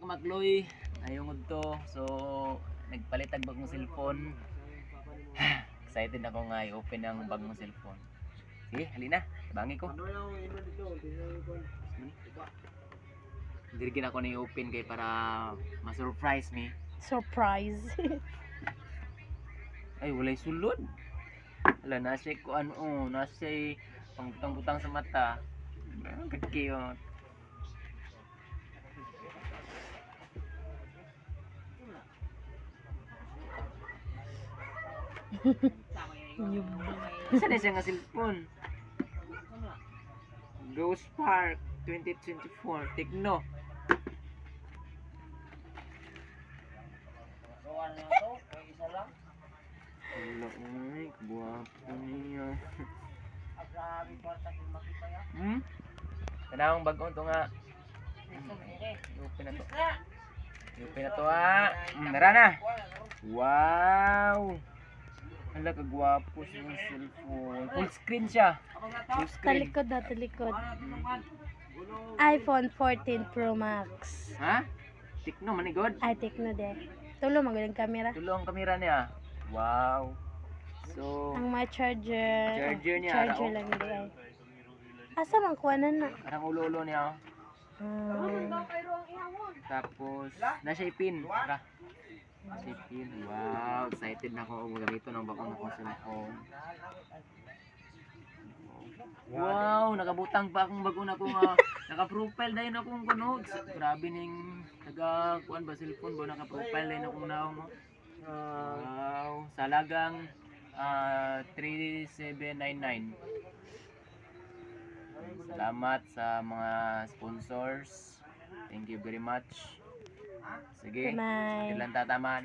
kamakloy, ayungod to. So nagpalitag bagong cellphone. Excited ako nga i-open ang bagong cellphone. Sige, halina, bangi ko. Dirigin ako na i-open kay para ma-surprise me. Surprise. Ay, walay sulod. Wala, nasa ko ano, nasa pang-butang-butang sa mata. Kakiyot. Saan na siya nga cellphone? Ghost Park 2024 Tecno. Wala, ay, kabuhapo niya. Kanang bagong to nga. Open na to. Open na to ha. Nara na. Wow. Hala, kagwapo siya ng cellphone. Full screen siya. Full screen. Talikod na, talikod. iPhone 14 Pro Max. Ha? Tecno, manigod. Ay, Tecno de. Tulo, magaling kamera. Tulong ang kamera niya. Wow. So, Ang mga charger. Charger niya, Charger ara, oh. lang di ay. Asa man kuwanan na? parang ulo-ulo niya. Oh. Ah, Tapos, nasa ipin. Tara. Nasa ipin. Wow, excited na ako magamito ng bagong akong cellphone. Wow, nakabutang pa akong bagong akong naka-profile dahil akong kuno. Grabe ning taga-kuan ba cellphone ba naka-profile dahil akong naong. Wow, salagang 3799. Salamat sa mga sponsors. Thank you very much. Sige, Bye. ilan tataman.